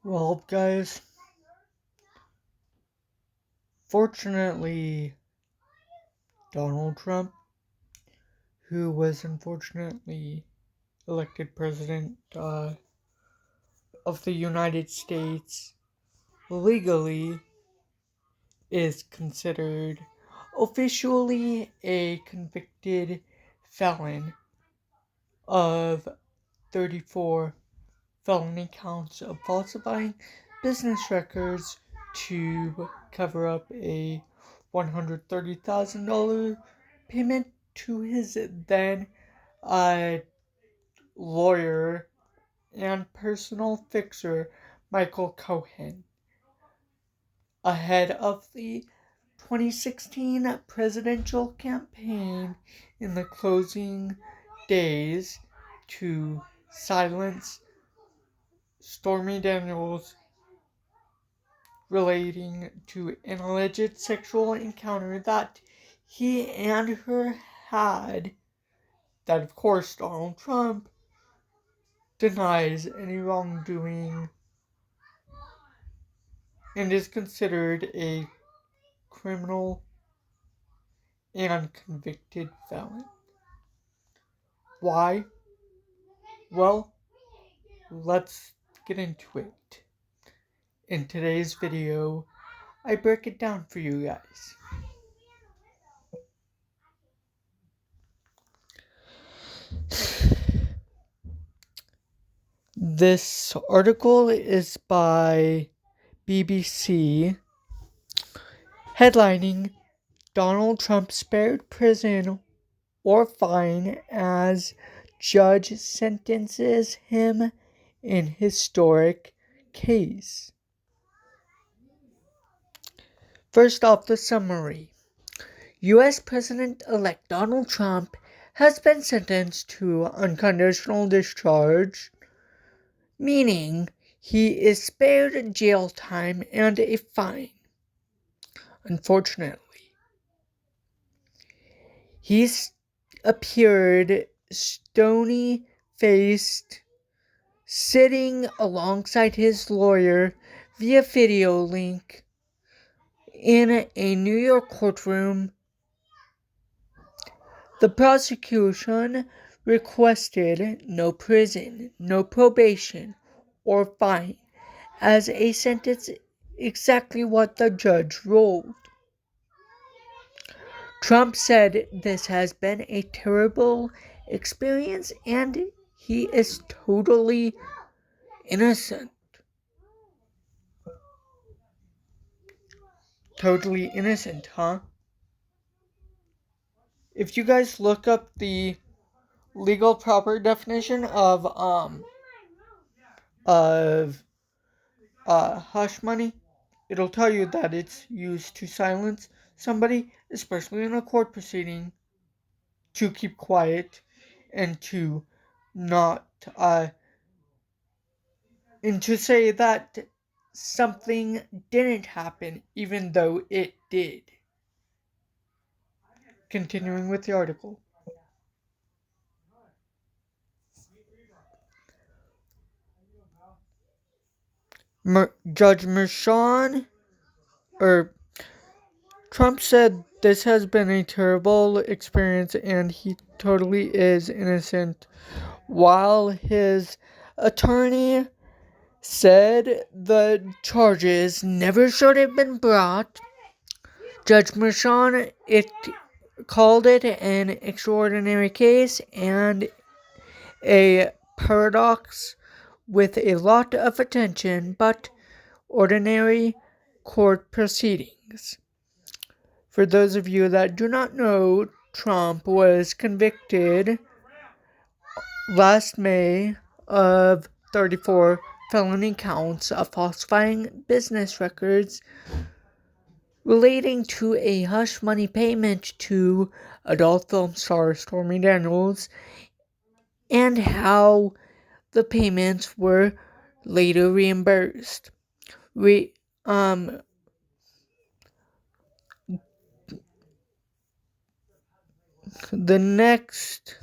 Well, guys, fortunately, Donald Trump, who was unfortunately elected president of the United States legally, is considered officially a convicted felon of 34 felony counts of falsifying business records to cover up a $130,000 payment to his then lawyer and personal fixer Michael Cohen ahead of the 2016 presidential campaign in the closing days to silence Stormy Daniels relating to an alleged sexual encounter that he and her had, that of course Donald Trump denies any wrongdoing and is considered a criminal and convicted felon. Why? Well, let's get into it. In today's video, I break it down for you guys. This article is by BBC, headlining Donald Trump spared prison or fine as judge sentences him in historic case. First off, the summary. U.S. President-elect Donald Trump has been sentenced to unconditional discharge, meaning he is spared jail time and a fine. Unfortunately, he's appeared stony-faced, sitting alongside his lawyer via video link in a New York courtroom. The prosecution requested no prison, no probation, or fine, as a sentence exactly what the judge ruled. Trump said this has been a terrible experience and he is totally innocent. Totally innocent, huh? If you guys look up the legal proper definition of hush money, it'll tell you that it's used to silence somebody, especially in a court proceeding, to keep quiet and to not and to say that something didn't happen even though it did. Continuing with the article. Judge Merchan, Trump said this has been a terrible experience and he totally is innocent, while his attorney said the charges never should have been brought. Judge Merchan called it an extraordinary case and a paradox with a lot of attention, but ordinary court proceedings. For those of you that do not know, Trump was convicted last May of 34 felony counts of falsifying business records relating to a hush money payment to adult film star Stormy Daniels, and how the payments were later reimbursed. The next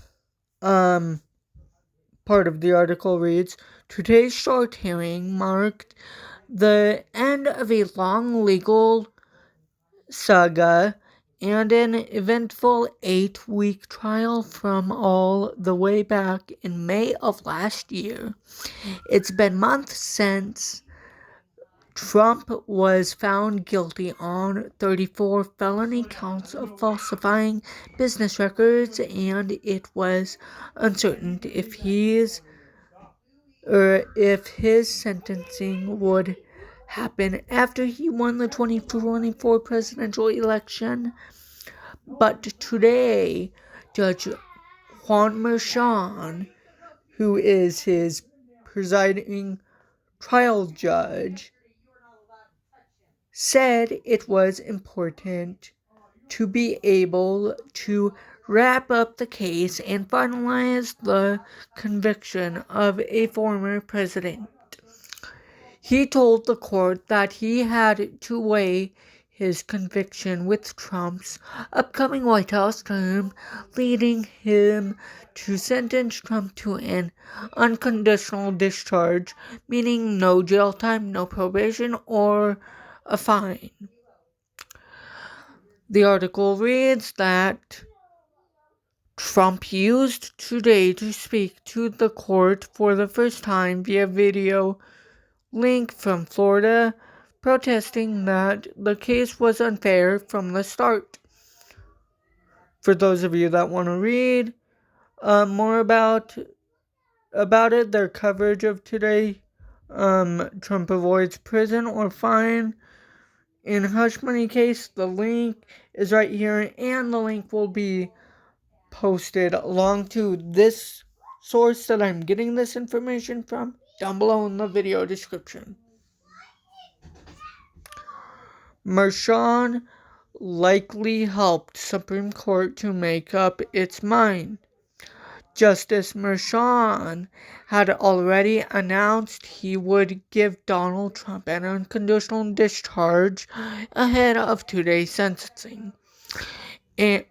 part of the article reads, Today's short hearing marked the end of a long legal saga and an eventful 8-week trial from all the way back in May of last year. It's been months since Trump was found guilty on 34 felony counts of falsifying business records, and it was uncertain if his sentencing would happen after he won the 2024 presidential election. But today, Judge Juan Merchan, who is his presiding trial judge, said it was important to be able to wrap up the case and finalize the conviction of a former president. He told the court that he had to weigh his conviction with Trump's upcoming White House term, leading him to sentence Trump to an unconditional discharge, meaning no jail time, no probation, or a fine. The article reads that Trump used today to speak to the court for the first time via video link from Florida, protesting that the case was unfair from the start. For those of you that want to read more about it, their coverage of today, Trump avoids prison or fine in hush money case, the link is right here, and the link will be posted along to this source that I'm getting this information from down below in the video description. Merchan likely helped Supreme Court to make up its mind. Justice Merchan had already announced he would give Donald Trump an unconditional discharge ahead of today's sentencing. And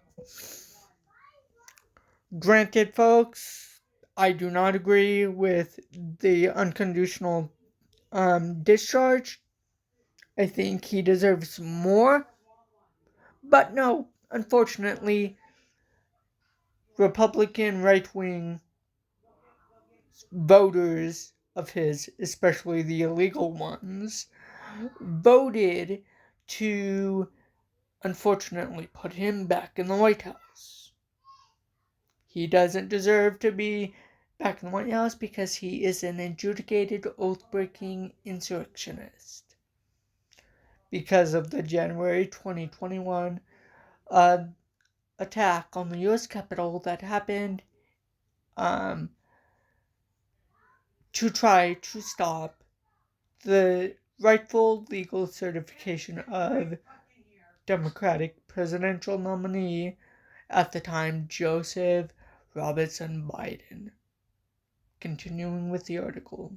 granted, folks, I do not agree with the unconditional discharge. I think he deserves more. But no, unfortunately, Republican right-wing voters of his, especially the illegal ones, voted to, unfortunately, put him back in the White House. He doesn't deserve to be back in the White House because he is an adjudicated oath-breaking insurrectionist. Because of the January 2021 attack on the U.S. Capitol that happened to try to stop the rightful legal certification of Democratic presidential nominee at the time, Joseph Robinson Biden. Continuing with the article.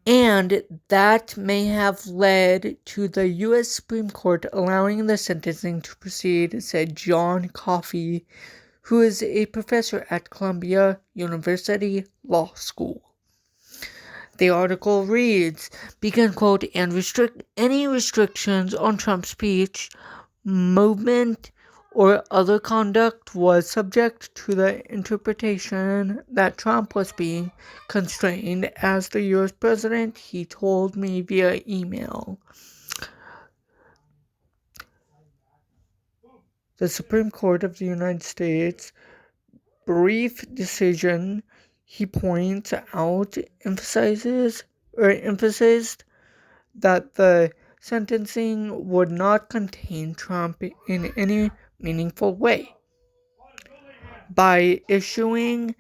And that may have led to the U.S. Supreme Court allowing the sentencing to proceed, said John Coffey, who is a professor at Columbia University Law School. The article reads, begin quote, and restrict any restrictions on Trump's speech, movement, or other conduct was subject to the interpretation that Trump was being constrained as the U.S. president, he told me via email. The Supreme Court of the United States brief decision, he points out, emphasized that the sentencing would not contain Trump in any meaningful way. By issuing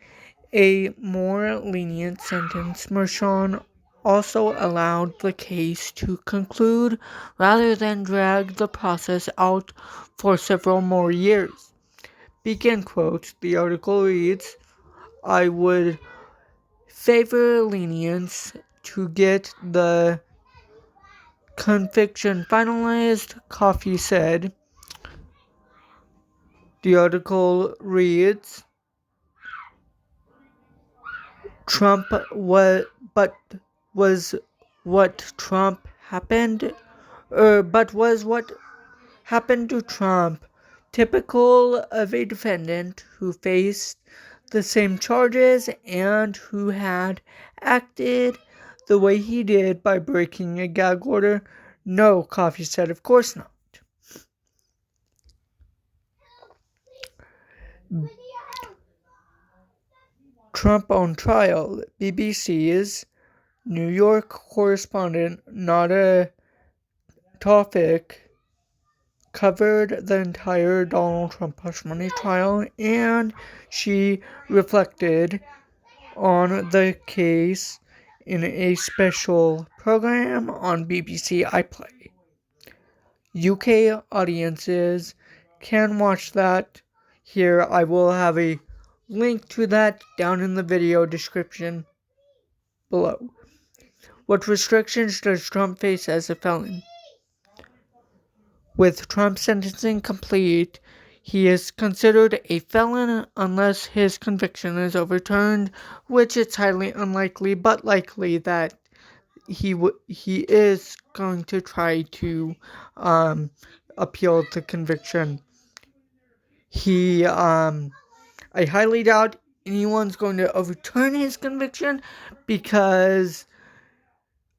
a more lenient sentence, Merchan also allowed the case to conclude rather than drag the process out for several more years. Begin quote, the article reads, I would favor lenience to get the conviction finalized, Coffey said. The article reads, Trump was, but was what Trump happened, but was what happened to Trump typical of a defendant who faced the same charges and who had acted the way he did by breaking a gag order? No, Coffey said, of course not. Trump on trial. BBC's New York correspondent Nada Tawfik covered the entire Donald Trump hush money trial, and she reflected on the case in a special program on BBC iPlayer. UK audiences can watch that. Here, I will have a link to that down in the video description below. What restrictions does Trump face as a felon? With Trump's sentencing complete, he is considered a felon unless his conviction is overturned, which it's highly unlikely, but likely that he is going to try to appeal the conviction. I highly doubt anyone's going to overturn his conviction because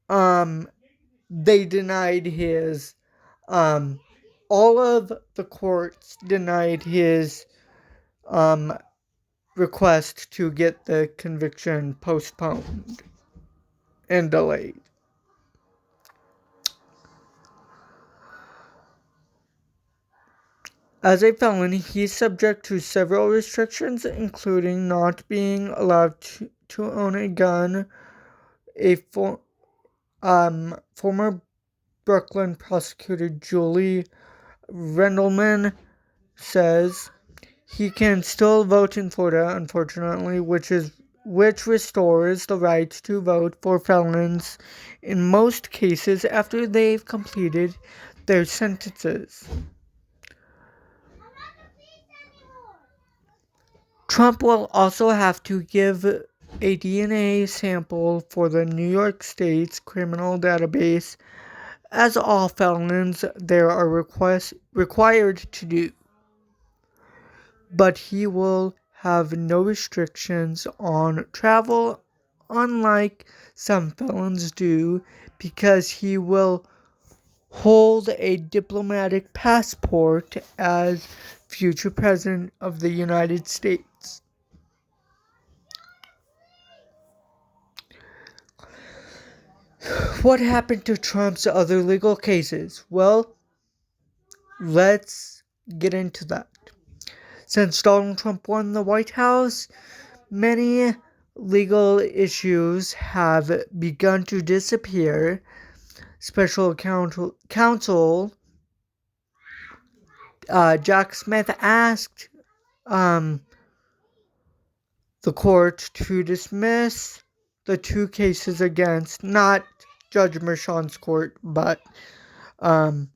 they denied his all of the courts denied his request to get the conviction postponed and delayed. As a felon, he is subject to several restrictions, including not being allowed to own a gun. A former Brooklyn prosecutor, Julie Rendelman, says he can still vote in Florida, unfortunately, which restores the right to vote for felons in most cases after they've completed their sentences. Trump will also have to give a DNA sample for the New York State's criminal database, as all felons there are required to do. But he will have no restrictions on travel, unlike some felons do, because he will hold a diplomatic passport as future President of the United States. What happened to Trump's other legal cases? Well, let's get into that. Since Donald Trump won the White House, many legal issues have begun to disappear. Special counsel Jack Smith asked the court to dismiss the two cases against, not Judge Merchan's court, but the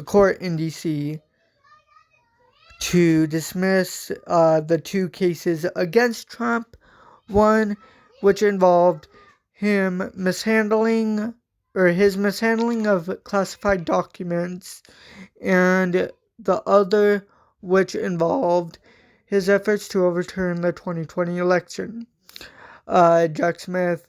court in D.C., to dismiss the two cases against Trump. One, which involved his mishandling of classified documents, and the other, which involved his efforts to overturn the 2020 election. Jack Smith,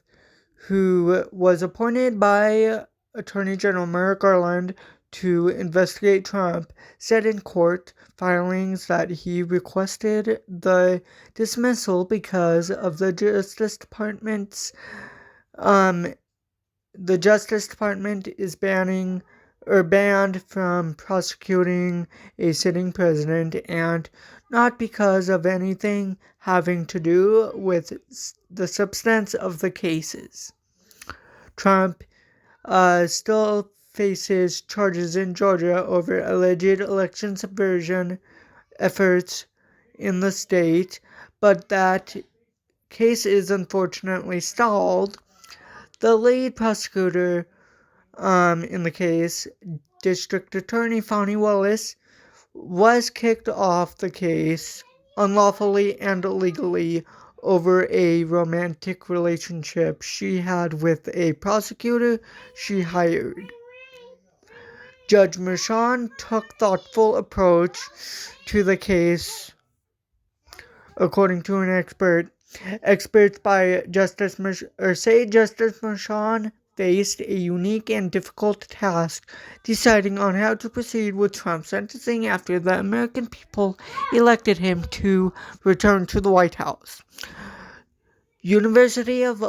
who was appointed by Attorney General Merrick Garland to investigate Trump, said in court filings that he requested the dismissal because of the Justice Department's the Justice Department is banned from prosecuting a sitting president, and not because of anything having to do with the substance of the cases. Trump still faces charges in Georgia over alleged election subversion efforts in the state, but that case is unfortunately stalled. The lead prosecutor in the case, District Attorney Fani Willis, was kicked off the case unlawfully and illegally over a romantic relationship she had with a prosecutor she hired. Judge Merchan took thoughtful approach to the case, according to an expert. Experts by Justice Merchan faced a unique and difficult task, deciding on how to proceed with Trump's sentencing after the American people elected him to return to the White House. University of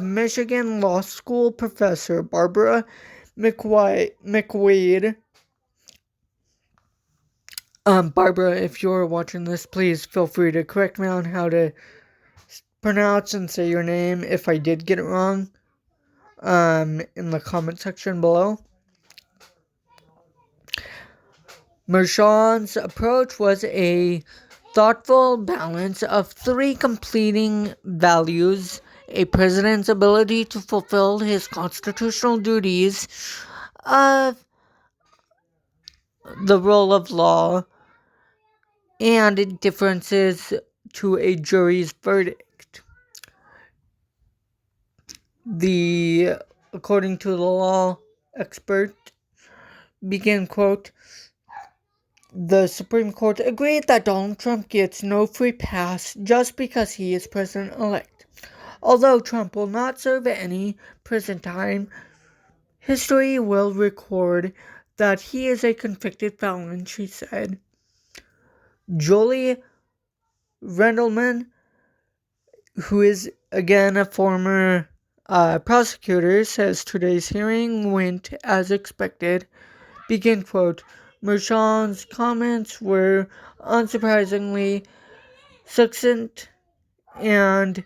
Michigan Law School professor Barbara McWade. Barbara, if you're watching this, please feel free to correct me on how to pronounce and say your name if I did get it wrong, in the comment section below. Merchan's approach was a thoughtful balance of three completing values: a president's ability to fulfill his constitutional duties of the rule of law, and differences to a jury's verdict. According to the law expert, begin quote, the Supreme Court agreed that Donald Trump gets no free pass just because he is president-elect. Although Trump will not serve any prison time, history will record that he is a convicted felon, she said. Julie Rendelman, who is again a former prosecutor, says today's hearing went as expected. Begin quote, Merchan's comments were unsurprisingly succinct and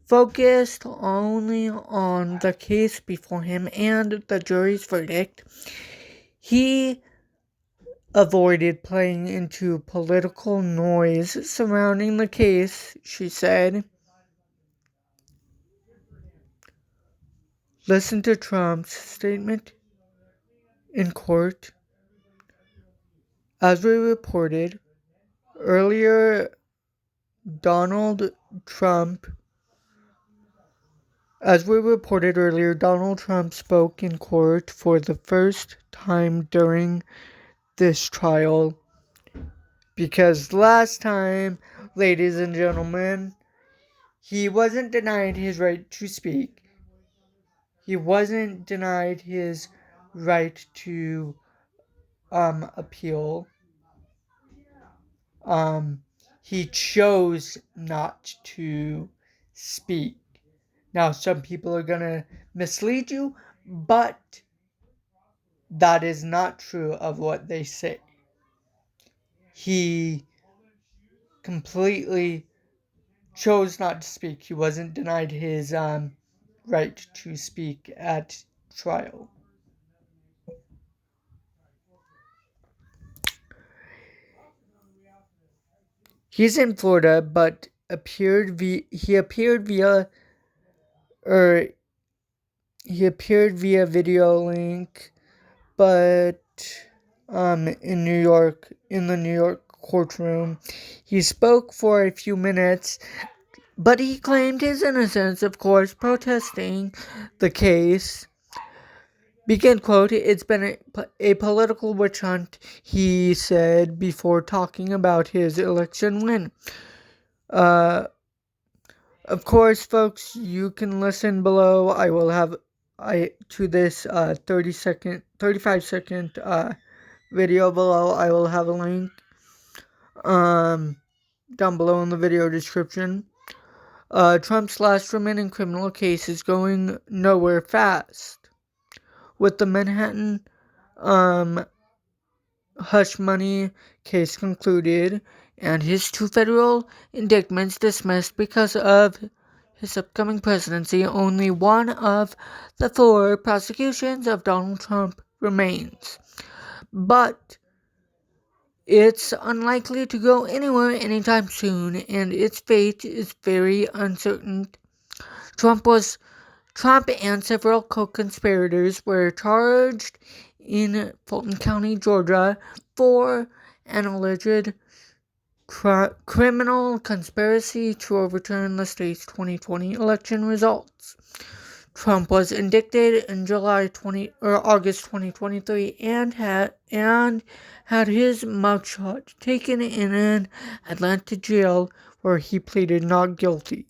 focused only on the case before him and the jury's verdict. He avoided playing into political noise surrounding the case, she said. Listen to Trump's statement in court. As we reported earlier, Donald Trump spoke in court for the first time during this trial. Because last time, ladies and gentlemen, he wasn't denied his right to speak. He wasn't denied his right to appeal. He chose not to speak. Now, some people are gonna mislead you, but that is not true of what they say. He completely chose not to speak. He wasn't denied his right to speak at trial. He's in Florida, but he appeared via video link, but in the New York courtroom. He spoke for a few minutes, but he claimed his innocence, of course, protesting the case. Begin quote, it's been a political witch hunt, he said before talking about his election win. Of course, folks, you can listen below. I will have to this 35-second video below. I will have a link down below in the video description. Trump's last remaining criminal case is going nowhere fast. With the Manhattan hush money case concluded and his 2 federal indictments dismissed because of his upcoming presidency, only one of the 4 prosecutions of Donald Trump remains. But it's unlikely to go anywhere anytime soon, and its fate is very uncertain. Trump and several co-conspirators were charged in Fulton County, Georgia, for an alleged criminal conspiracy to overturn the state's 2020 election results. Trump was indicted in August 2023 and had his mugshot taken in an Atlanta jail where he pleaded not guilty.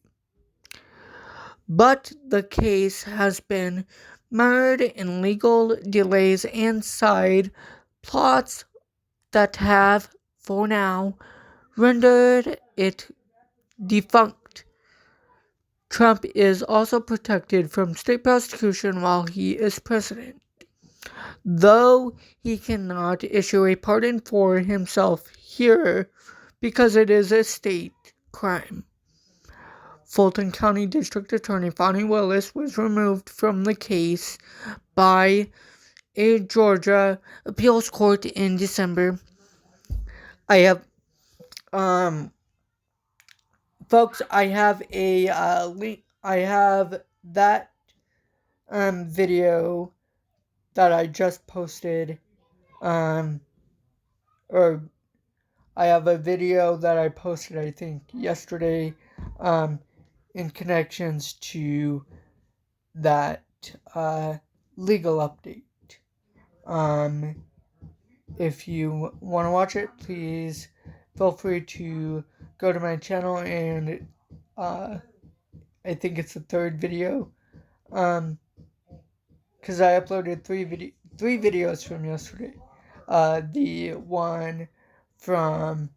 But the case has been mired in legal delays and side plots that have, for now, rendered it defunct. Trump is also protected from state prosecution while he is president, though he cannot issue a pardon for himself here because it is a state crime. Fulton County District Attorney Fani Willis was removed from the case by a Georgia appeals court in December. I have, folks, I have a link. I have that video that I just posted, or I have a video that I posted, I think, yesterday, in connections to that legal update. If you want to watch it, please feel free to go to my channel, and I think it's the third video, because I uploaded three videos from yesterday. The one from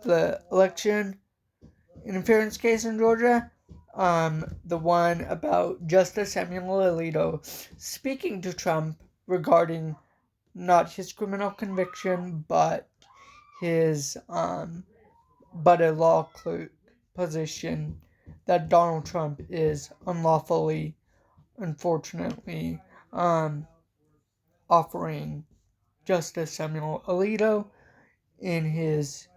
the election interference case in Georgia, the one about Justice Samuel Alito speaking to Trump regarding not his criminal conviction, but his but a law clerk position that Donald Trump is unlawfully, unfortunately, offering Justice Samuel Alito in his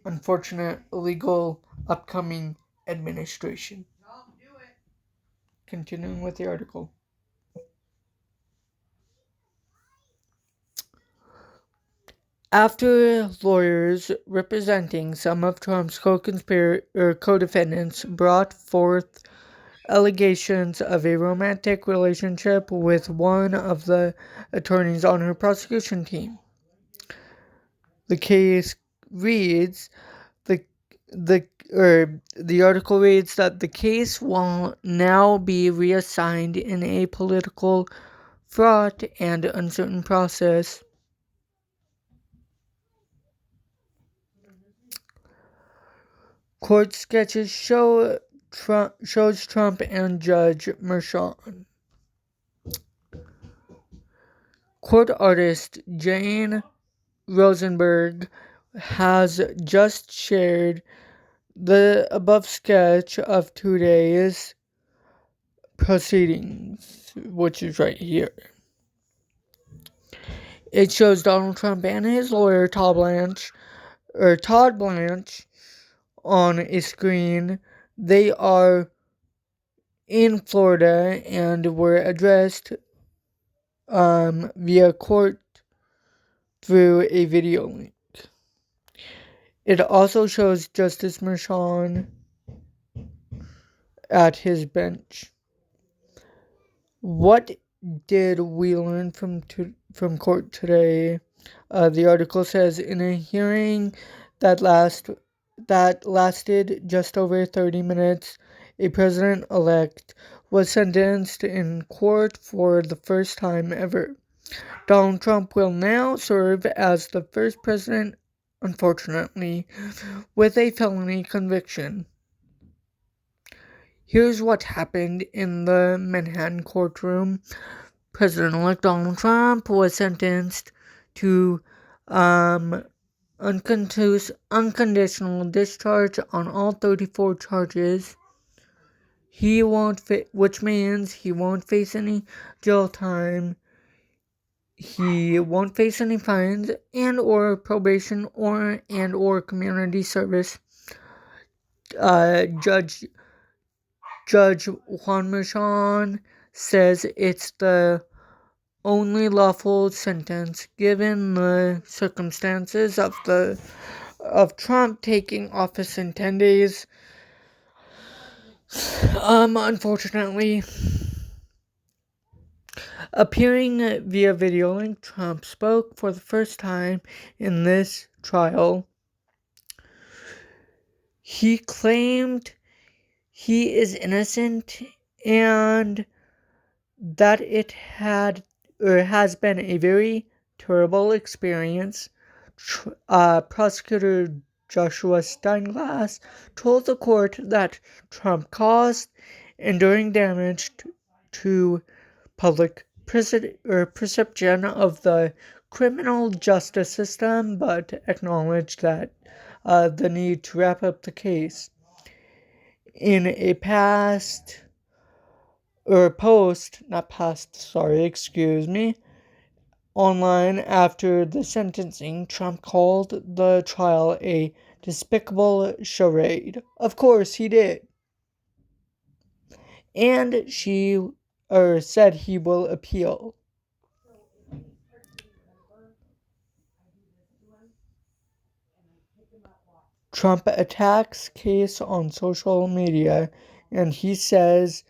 unfortunate illegal upcoming administration. Continuing with the article. After lawyers representing some of Trump's co-defendants brought forth allegations of a romantic relationship with one of the attorneys on her prosecution team, the case reads, the article reads that the case will now be reassigned in a political, fraught, and uncertain process. Court sketches shows Trump and Judge Merchan. Court artist Jane Rosenberg has just shared the above sketch of today's proceedings, which is right here. It shows Donald Trump and his lawyer Todd Blanche on a screen. They are in Florida and were addressed via court through a video link. It also shows Justice Merchan at his bench. What did we learn from court today? The article says, in a hearing that lasted just over 30 minutes, a president-elect was sentenced in court for the first time ever. Donald Trump will now serve as the first president, unfortunately, with a felony conviction. Here's what happened in the Manhattan courtroom. President-elect Donald Trump was sentenced to unconditional discharge on all 34 charges. Which means he won't face any jail time. He won't face any fines and/or probation or community service. Judge Juan Merchan says it's the only lawful sentence given the circumstances of Trump taking office in 10 days. Unfortunately, appearing via video link, Trump spoke for the first time in this trial. He claimed he is innocent and that it has been a very terrible experience. Prosecutor Joshua Steinglass told the court that Trump caused enduring damage to public perception of the criminal justice system, but acknowledged that the need to wrap up the case. In a online after the sentencing, Trump called the trial a despicable charade. Of course he did. And said he will appeal. Trump attacks case on social media, and he says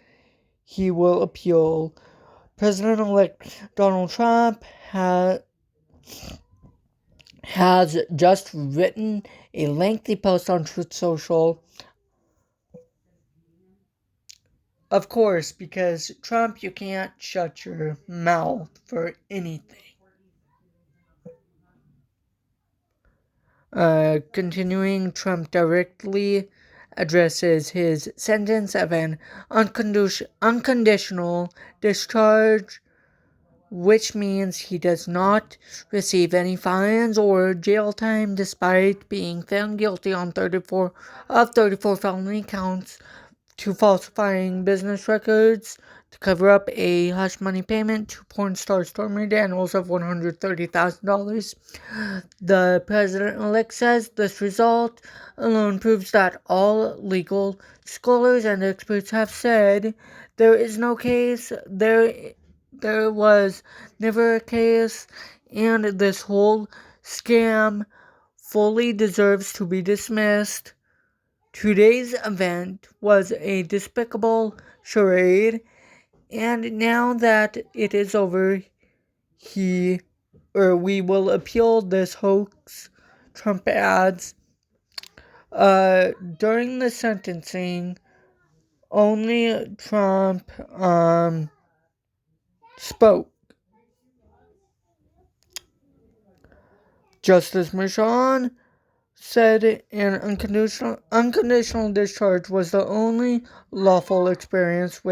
he will appeal. President-elect Donald Trump has just written a lengthy post on Truth Social. Of course, because Trump, you can't shut your mouth for anything. Continuing, Trump directly addresses his sentence of an unconditional discharge, which means he does not receive any fines or jail time despite being found guilty on 34 felony counts to falsifying business records to cover up a hush money payment to porn star Stormy Daniels of $130,000. The president-elect says this result alone proves that all legal scholars and experts have said there is no case, there was never a case, and this whole scam fully deserves to be dismissed. Today's event was a despicable charade, and now that it is over, we will appeal this hoax, Trump adds. During the sentencing, only Trump spoke. Justice Merchan said an unconditional discharge was the only lawful sentence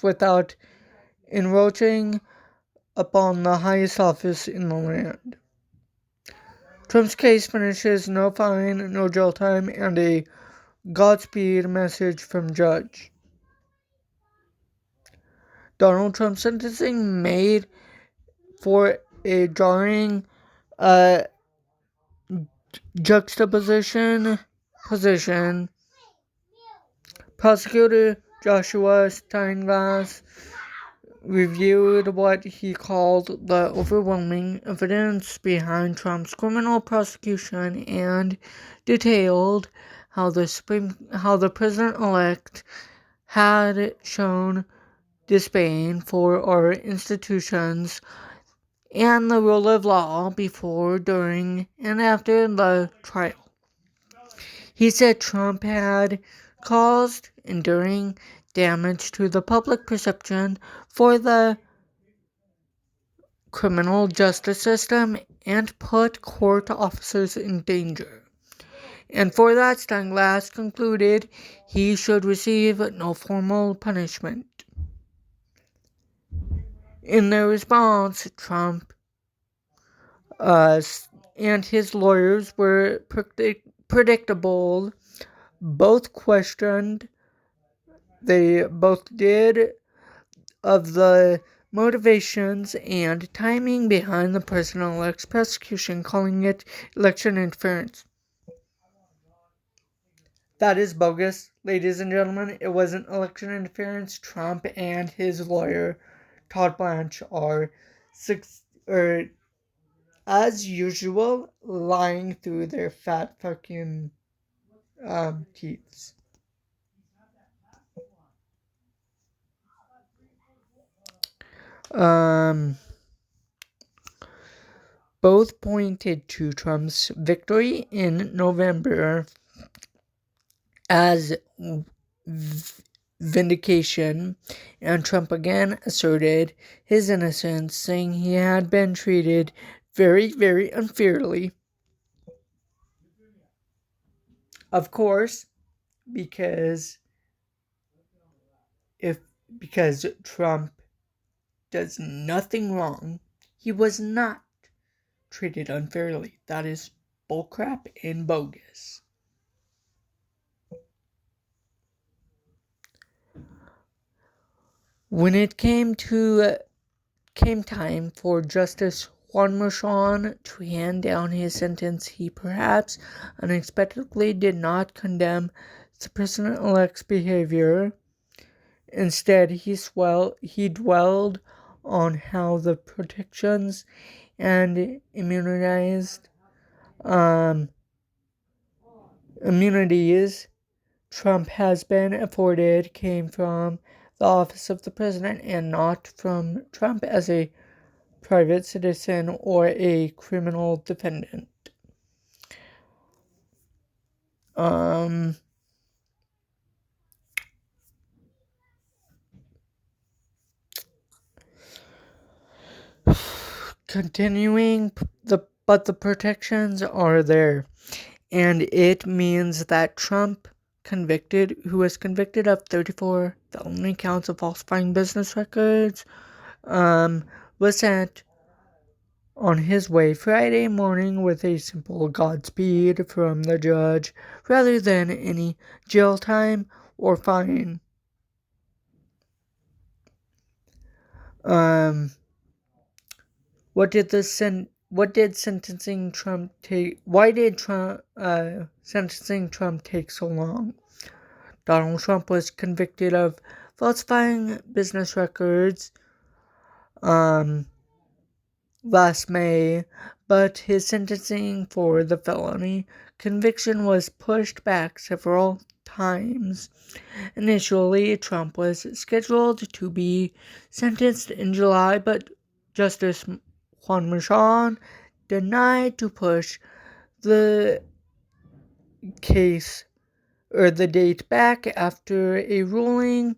without encroaching upon the highest office in the land. Trump's case finishes no fine, no jail time, and a Godspeed message from judge. Donald Trump's sentencing made for a jarring juxtaposition. Prosecutor Joshua Steinglass reviewed what he called the overwhelming evidence behind Trump's criminal prosecution and detailed how the president-elect had shown disdain for our institutions and the rule of law before, during, and after the trial. He said Trump had caused enduring damage to the public perception for the criminal justice system and put court officers in danger. And for that, Steinglass concluded he should receive no formal punishment. In their response, Trump and his lawyers were predictable. They both did, of the motivations and timing behind the president-elect's prosecution, calling it election interference. That is bogus, ladies and gentlemen. It wasn't election interference. Trump and his lawyer Todd Blanche are as usual, lying through their fat fucking teeth. Both pointed to Trump's victory in November as vindication, and Trump again asserted his innocence, saying he had been treated very, very unfairly. Of course, because Trump does nothing wrong, he was not treated unfairly. That is bullcrap and bogus. When it came time for Justice Juan Merchan to hand down his sentence, he perhaps unexpectedly did not condemn the president-elect's behavior. Instead, he dwelled on how the protections and immunities Trump has been afforded came from the office of the president and not from Trump as a private citizen or a criminal defendant. But the protections are there, and it means that Trump, who was convicted of 34 felony counts of falsifying business records, was sent on his way Friday morning with a simple Godspeed from the judge rather than any jail time or fine. Why did sentencing Trump take so long? Donald Trump was convicted of falsifying business records last May, but his sentencing for the felony conviction was pushed back several times. Initially, Trump was scheduled to be sentenced in July, but Justice Juan Merchan denied to push the date back after a ruling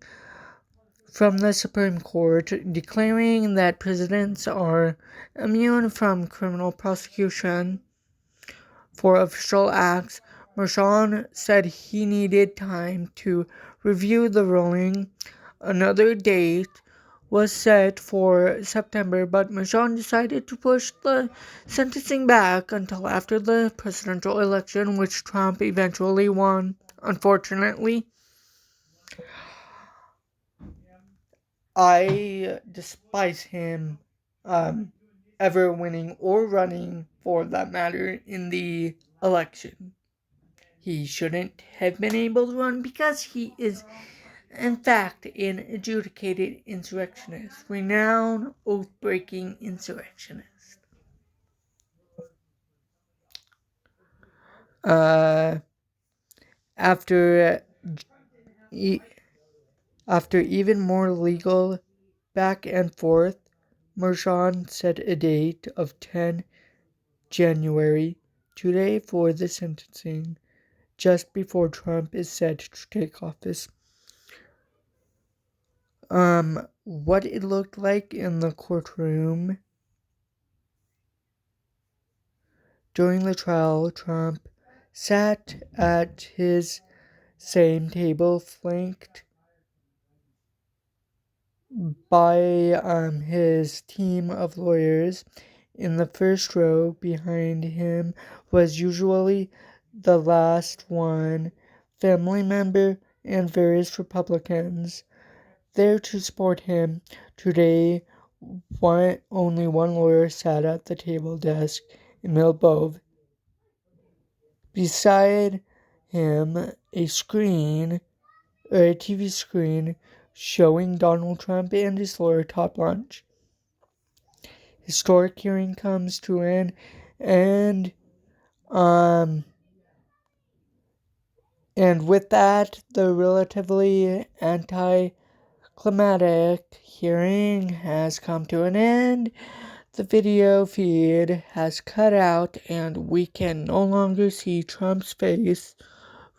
from the Supreme Court declaring that presidents are immune from criminal prosecution for official acts. Merchan said he needed time to review the ruling. Another date was set for September, but Merchan decided to push the sentencing back until after the presidential election, which Trump eventually won. Unfortunately, I despise him ever winning or running, for that matter, in the election. He shouldn't have been able to run because he is, in fact, an adjudicated insurrectionist, renowned oath-breaking insurrectionist. After even more legal back and forth, Merchan set a date of 10 January, today, for the sentencing, just before Trump is set to take office. What it looked like in the courtroom during the trial, Trump sat at his same table, flanked by his team of lawyers. In the first row behind him was usually the last one, family member, and various Republicans there to support him. Today, only one lawyer sat at the table desk, Emil Bove. Beside him, a TV screen showing Donald Trump and his lawyer top lunch. Historic hearing comes to an end. And with that, the relatively anticlimactic hearing has come to an end. The video feed has cut out and we can no longer see Trump's face.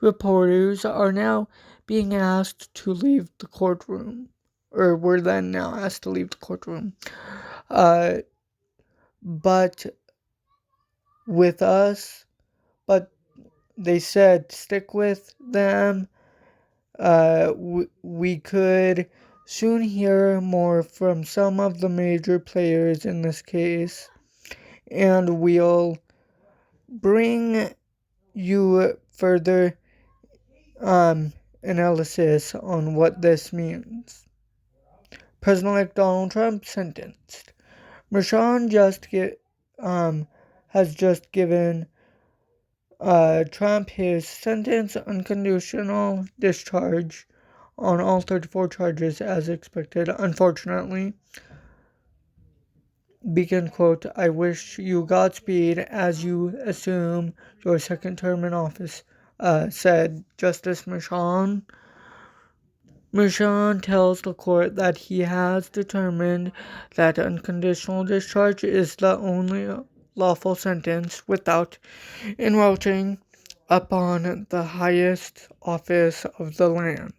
Reporters are now being asked to leave the courtroom, or were then now asked to leave the courtroom. But with us, but they said stick with them. We could soon hear more from some of the major players in this case, and we'll bring you further analysis on what this means. President-elect Donald Trump sentenced. Mershon has just given Trump his sentence, unconditional discharge on all 34 charges as expected. Unfortunately, begin quote, I wish you Godspeed as you assume your second term in office, said Justice Mershon. Mershon tells the court that he has determined that unconditional discharge is the only lawful sentence without encroaching upon the highest office of the land.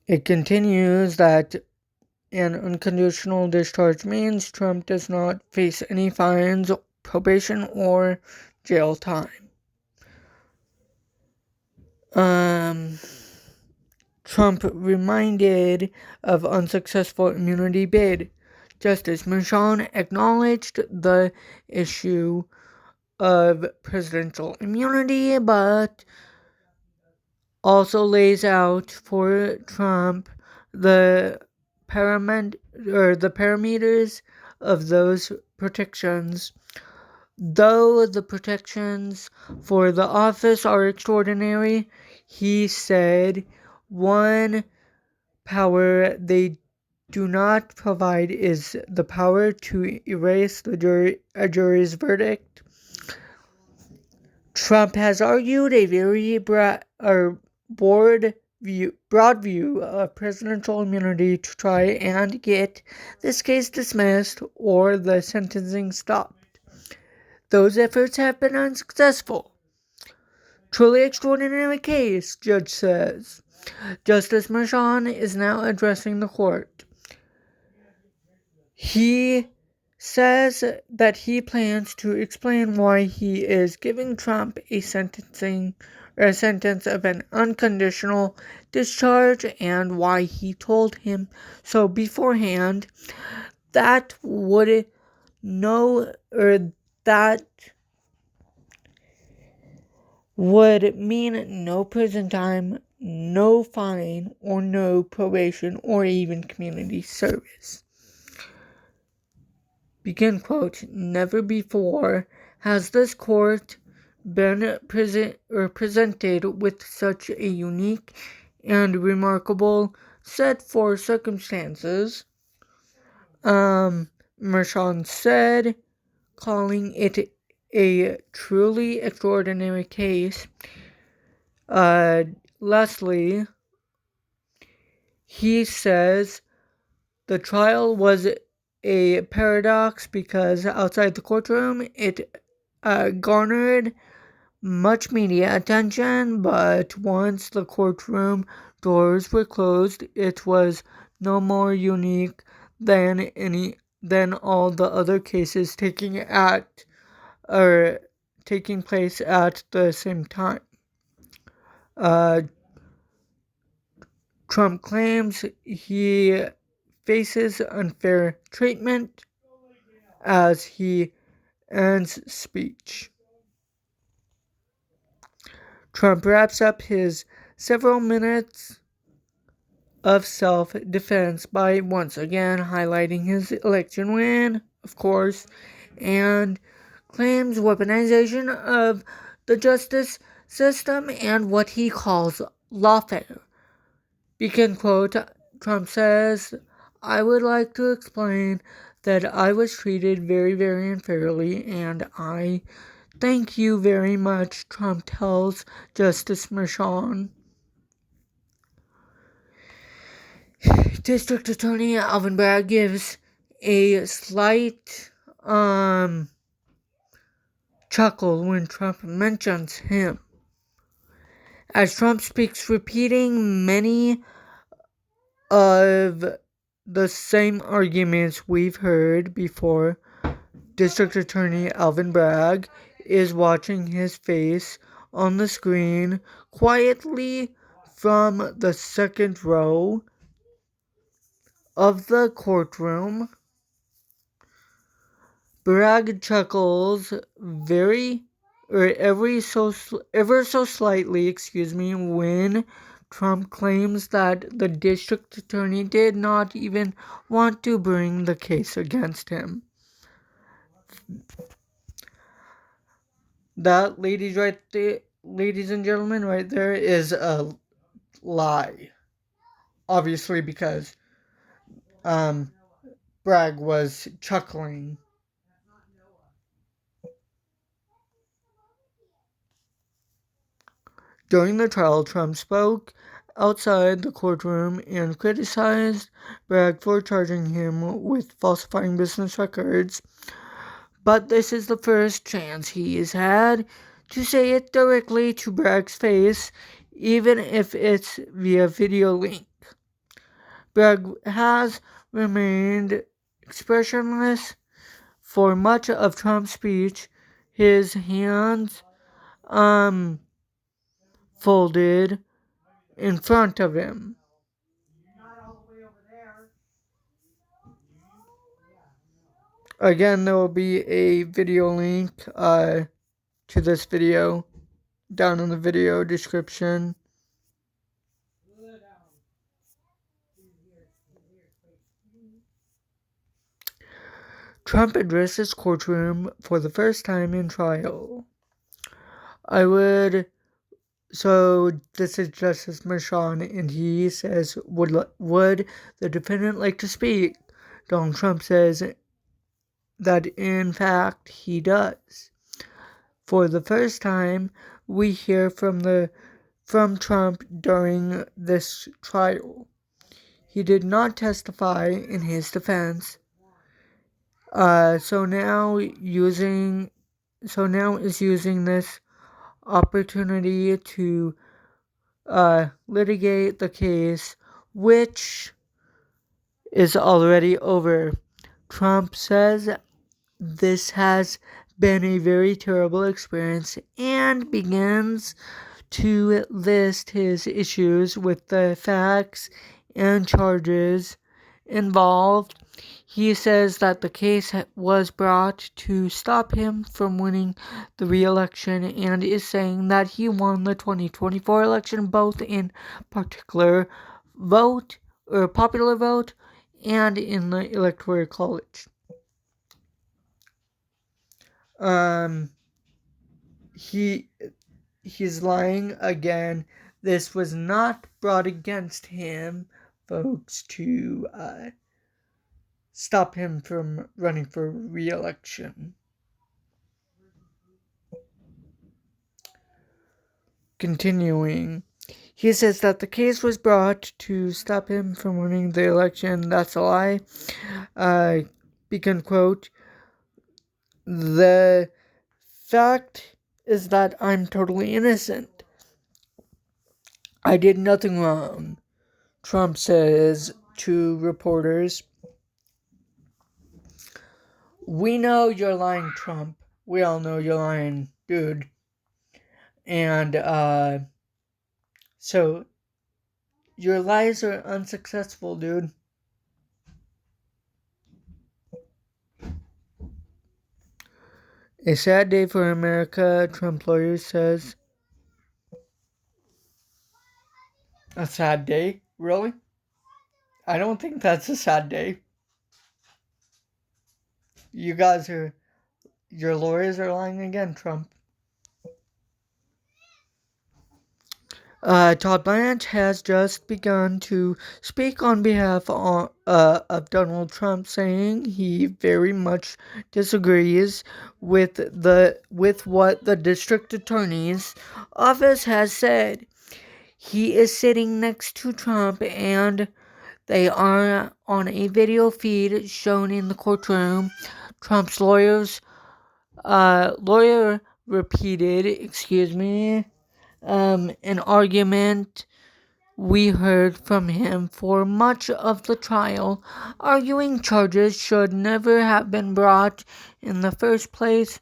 It continues that an unconditional discharge means Trump does not face any fines, probation, or jail time. Trump reminded of unsuccessful immunity bid. Justice Mershon acknowledged the issue of presidential immunity, but also lays out for Trump the parameters of those protections. Though the protections for the office are extraordinary, he said one power they do not provide is the power to erase a jury's verdict. Trump has argued a very broad view of presidential immunity to try and get this case dismissed or the sentencing stopped. Those efforts have been unsuccessful. Truly extraordinary case, judge says. Justice Mershon is now addressing the court. He says that he plans to explain why he is giving Trump a sentence of an unconditional discharge and why he told him so beforehand. That would mean no prison time, no fine, or no probation, or even community service. Begin quote, never before has this court been presented with such a unique and remarkable set for circumstances, Mershon said, calling it a truly extraordinary case. Lastly, he says the trial was a paradox because outside the courtroom it garnered much media attention, but once the courtroom doors were closed, it was no more unique than all the other cases taking place at the same time. Trump claims he faces unfair treatment as he ends speech. Trump wraps up his several minutes of self-defense by once again highlighting his election win, of course, and claims weaponization of the justice system and what he calls lawfare. Begin quote, Trump says, "I would like to explain that I was treated very, very unfairly, and I thank you very much," Trump tells Justice Merchan. District Attorney Alvin Bragg gives a slight chuckle when Trump mentions him, as Trump speaks, repeating many of the same arguments we've heard before. District Attorney Alvin Bragg is watching his face on the screen quietly from the second row of the courtroom. Bragg chuckles ever so slightly, when Trump claims that the district attorney did not even want to bring the case against him. That, ladies and gentlemen, right there is a lie. Obviously, because Bragg was chuckling. During the trial, Trump spoke outside the courtroom and criticized Bragg for charging him with falsifying business records. But this is the first chance he has had to say it directly to Bragg's face, even if it's via video link. Bragg has remained expressionless for much of Trump's speech, his hands folded in front of him. Again, there will be a video link to this video down in the video description. Trump addresses courtroom for the first time in trial. So this is Justice Merchan, and he says, would the defendant like to speak? Donald Trump says that in fact he does. For the first time, we hear from Trump during this trial. He did not testify in his defense. So now is using this opportunity to litigate the case, which is already over. Trump says this has been a very terrible experience and begins to list his issues with the facts and charges involved. He says that the case was brought to stop him from winning the re-election and is saying that he won the 2024 election both in popular vote and in the Electoral College. He's lying again. This was not brought against him, folks, to stop him from running for re-election. Continuing, he says that the case was brought to stop him from winning the election. That's a lie. Begin quote, "The fact is that I'm totally innocent. I did nothing wrong," Trump says to reporters. "We know you're lying, Trump. We all know you're lying, dude. And, so your lies are unsuccessful, dude." A sad day for America, Trump lawyer says. A sad day? Really? I don't think that's a sad day. Your lawyers are lying again, Trump. Todd Blanche has just begun to speak on behalf of Donald Trump, saying he very much disagrees with what the district attorney's office has said. He is sitting next to Trump, and they are on a video feed shown in the courtroom. Trump's lawyer repeated, an argument we heard from him for much of the trial, arguing charges should never have been brought in the first place.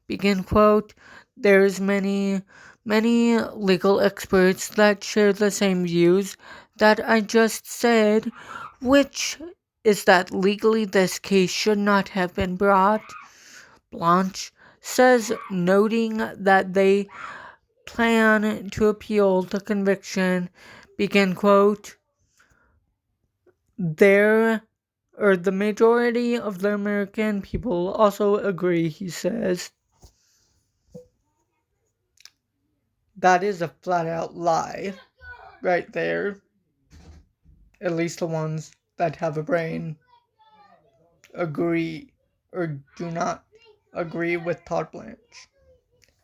Begin quote. There's many legal experts that share the same views that I just said, which is that legally this case should not have been brought, Blanche says, noting that they plan to appeal the conviction. Begin quote. The majority of the American people also agree, he says. That is a flat-out lie right there. At least the ones that have a brain agree or do not agree with Todd Blanche.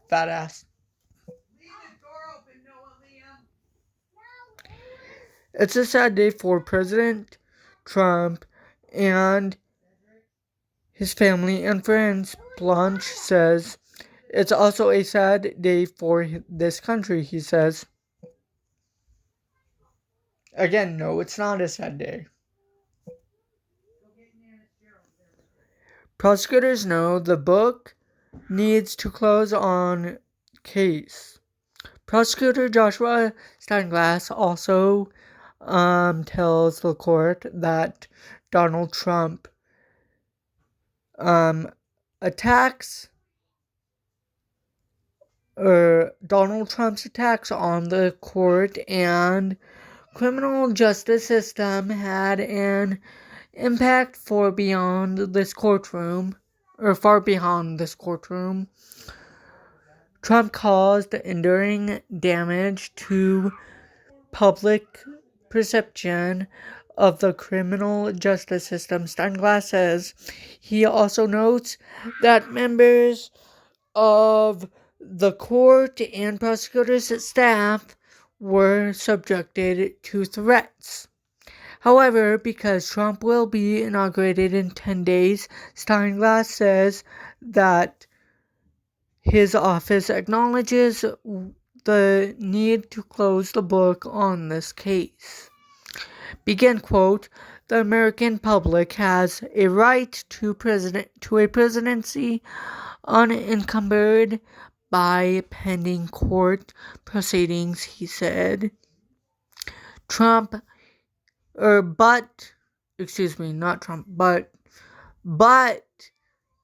Fat ass. It's a sad day for President Trump and his family and friends, Blanche says. It's also a sad day for this country, he says. Again, no, it's not a sad day. Prosecutors know the book needs to close on case. Prosecutor Joshua Steinglass also tells the court that Donald Trump Donald Trump's attacks on the court and criminal justice system had an impact far beyond this courtroom. Trump caused enduring damage to public perception of the criminal justice system, Steinglass says. He also notes that members of the court and prosecutors' staff were subjected to threats. However, because Trump will be inaugurated in 10 days, Steinglass says that his office acknowledges the need to close the book on this case. Begin quote. The American public has a right to a presidency unencumbered by pending court proceedings, he said. But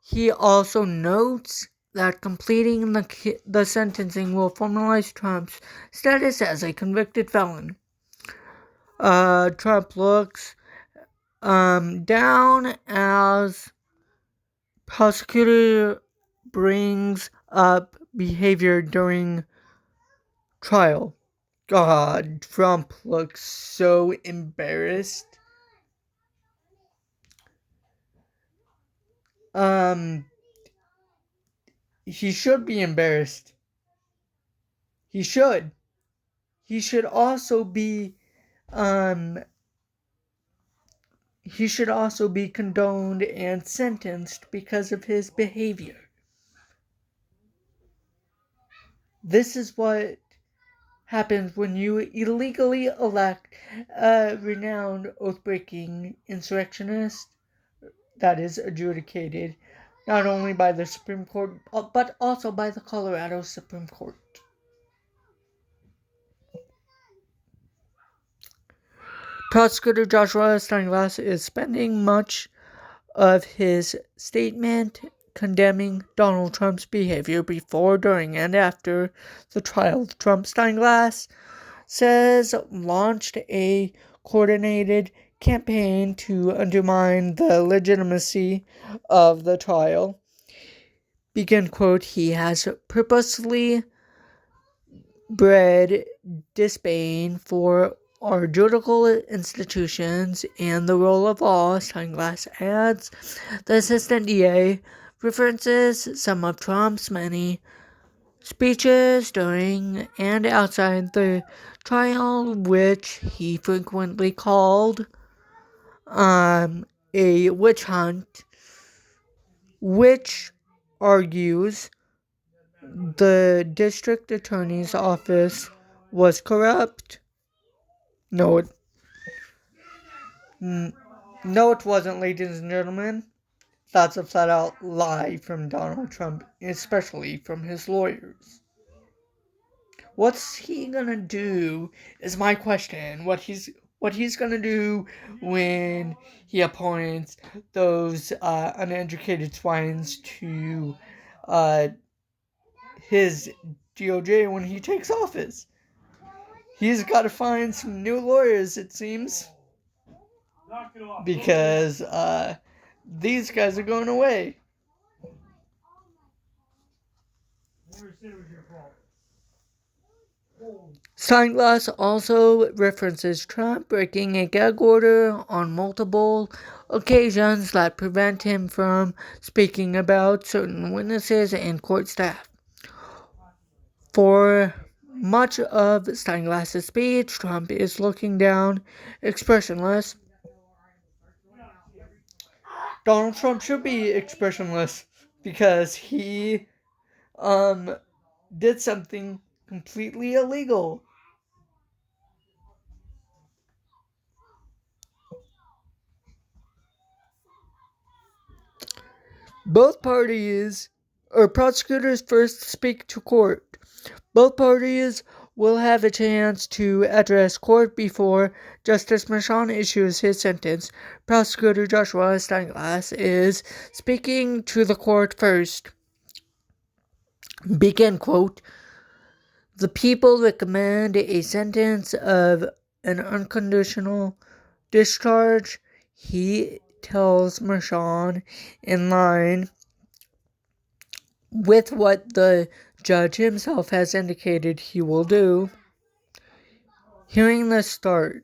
he also notes that completing the sentencing will formalize Trump's status as a convicted felon. Trump looks down as prosecutor brings up behavior during trial. God, Trump looks so embarrassed. He should be embarrassed. He should. He should also be condoned and sentenced because of his behavior. This is what happens when you illegally elect a renowned oath-breaking insurrectionist that is adjudicated not only by the Supreme Court, but also by the Colorado Supreme Court. Prosecutor Joshua Steinglass is spending much of his statement condemning Donald Trump's behavior before, during, and after the trial. Trump, Steinglass says, launched a coordinated campaign to undermine the legitimacy of the trial. Begin quote, he has purposely bred disdain for our judicial institutions and the rule of law, Steinglass adds. The assistant DA references some of Trump's many speeches during and outside the trial, which he frequently called a witch hunt, which argues the district attorney's office was corrupt. No, it wasn't, ladies and gentlemen. That's a flat out lie from Donald Trump, especially from his lawyers. What's he gonna do is my question. What he's gonna do when he appoints those uneducated swines to his DOJ when he takes office. He's got to find some new lawyers, it seems, because these guys are going away. Steinglass also references Trump breaking a gag order on multiple occasions that prevent him from speaking about certain witnesses and court staff. For much of Steinglass's speech, Trump is looking down, expressionless. Donald Trump should be expressionless because he did something completely illegal. Both parties, or prosecutors first speak to court. Both parties will have a chance to address court before Justice Merchan issues his sentence. Prosecutor Joshua Steinglass is speaking to the court first. Begin quote, the people recommend a sentence of an unconditional discharge, he tells Merchan, in line with what the judge himself has indicated he will do. Hearing has started.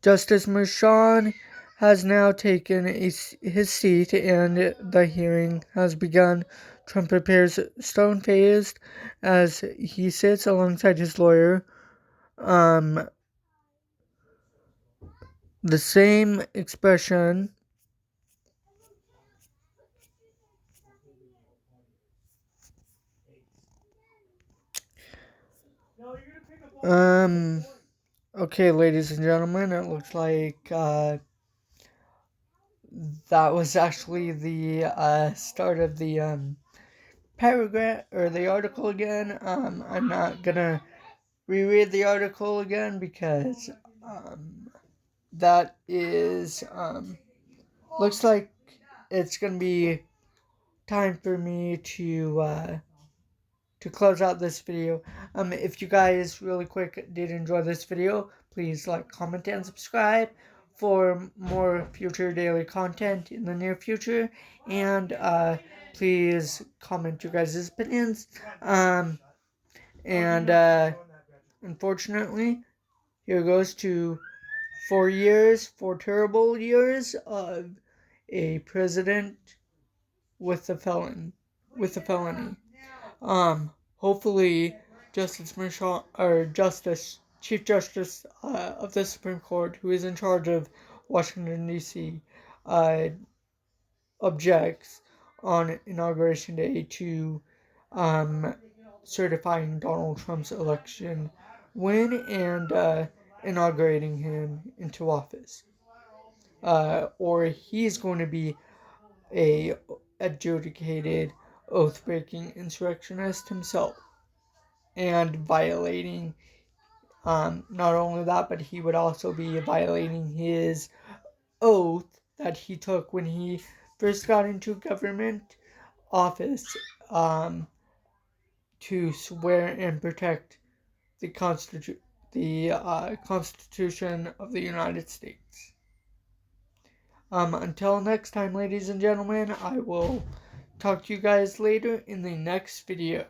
Justice Merchan has now taken his seat and the hearing has begun. Trump appears stone-faced as he sits alongside his lawyer. The same expression okay, ladies and gentlemen, it looks like that was actually the start of the paragraph or the article again. I'm not gonna reread the article again because that is looks like it's gonna be time for me to close out this video. If you guys really quick did enjoy this video, please like, comment, and subscribe for more future daily content in the near future. And please comment your guys' opinions. Unfortunately, here goes to 4 terrible years of a president with a felony. Hopefully, Chief Justice of the Supreme Court, who is in charge of Washington, D.C., objects on Inauguration Day to certifying Donald Trump's election win and inaugurating him into office. Or he's going to be a adjudicated oath-breaking insurrectionist himself and violating not only that, but he would also be violating his oath that he took when he first got into government office to swear and protect the the Constitution of the United States. Until next time, ladies and gentlemen, I will talk to you guys later in the next video.